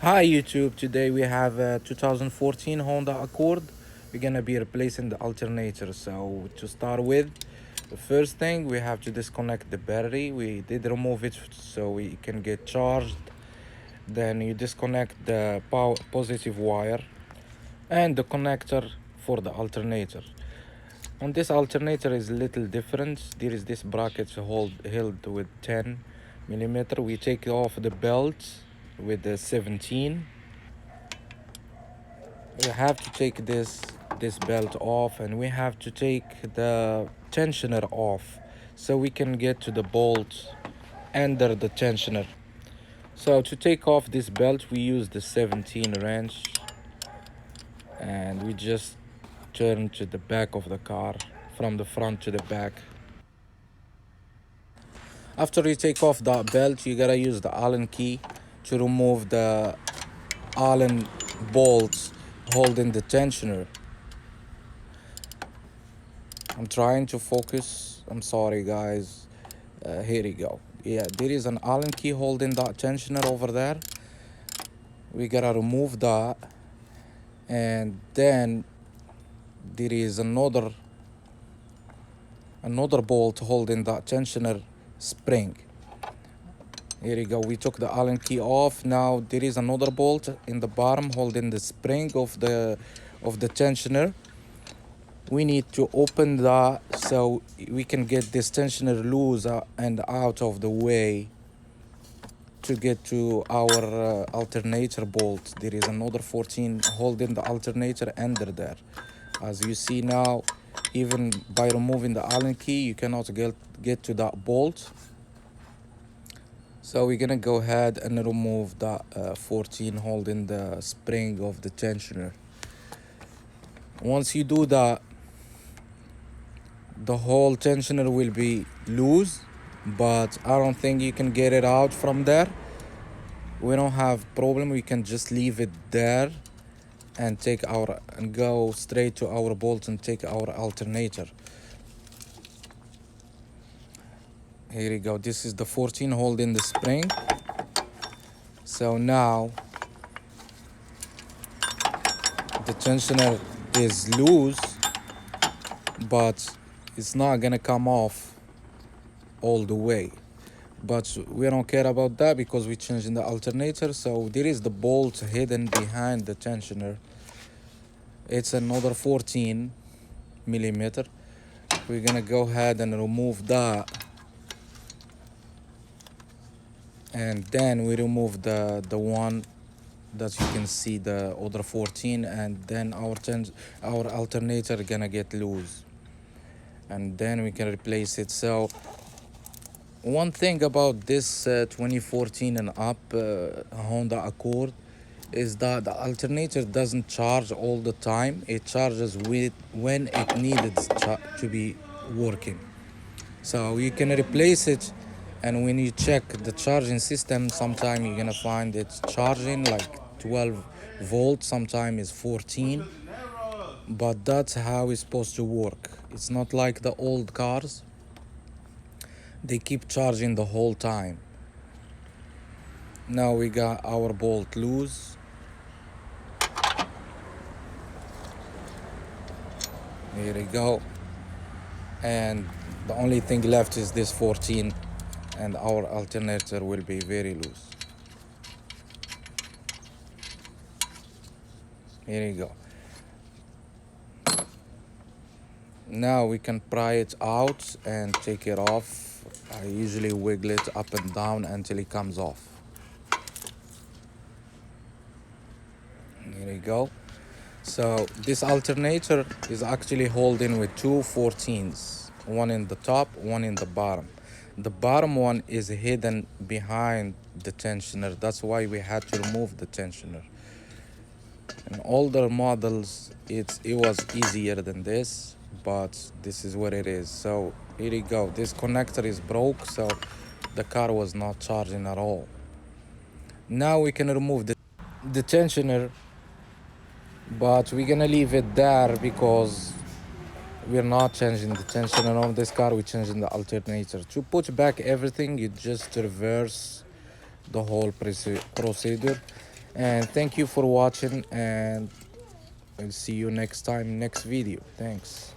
Hi YouTube, today we have a 2014 Honda Accord. We're gonna be replacing the alternator. So to start with, the first thing we have to disconnect the battery. We did remove it so we can get charged. Then you disconnect the power positive wire and the connector for the alternator. On this alternator is a little different. There is this bracket held with 10 millimeter. We take off the belt with the 17. We have to take this belt off, and we have to take the tensioner off so we can get to the bolt under the tensioner. So to take off this belt we use the 17 wrench, and we just turn to the back of the car from the front to the back. After you take off that belt, you gotta use the Allen key to remove the Allen bolts holding the tensioner. I'm trying to focus. I'm sorry, guys. Here you go. Yeah, there is an Allen key holding that tensioner over there. We gotta remove that, and then there is another bolt holding that tensioner spring. Here you go. We took the Allen key off. Now there is another bolt in the bottom holding the spring of the tensioner. We need to open that so we can get this tensioner loose and out of the way to get to our alternator bolt. There is another 14 holding the alternator under there. As you see now, even by removing the Allen key, you cannot get to that bolt. So we're gonna go ahead and remove that 14 holding the spring of the tensioner. Once you do that, the whole tensioner will be loose, but I don't think you can get it out from there. We don't have problem. We can just leave it there and go straight to our bolt and take our alternator. Here you go. This is the 14 holding the spring. So now the tensioner is loose, but it's not gonna come off all the way. But we don't care about that because we're changing the alternator. So there is the bolt hidden behind the tensioner. It's another 14 millimeter. We're gonna go ahead and remove that, and then we remove the one that you can see, the other 14, and then our alternator gonna get loose, and then we can replace it. So one thing about this 2014 and up Honda Accord is that the alternator doesn't charge all the time. It charges when it needed to be working. So you can replace it, and when you check the charging system, sometimes you're gonna find it's charging like 12 volts, sometimes it's 14. But that's how it's supposed to work. It's not like the old cars. They keep charging the whole time. Now we got our bolt loose. Here we go. And the only thing left is this 14, and our alternator will be very loose. Here you go. Now we can pry it out and take it off. I usually wiggle it up and down until it comes off. Here you go. So this alternator is actually holding with two 14s, one in the top, one in the bottom. The bottom one is hidden behind the tensioner. That's why we had to remove the tensioner. In older models, it was easier than this, but this is what it is. So here you go. This connector is broke, so the car was not charging at all. Now we can remove the tensioner, but we're gonna leave it there because we're not changing the tensioner on this car. We're changing the alternator. To put back everything, you just reverse the whole procedure, And thank you for watching, and I'll see you next time, next video. Thanks.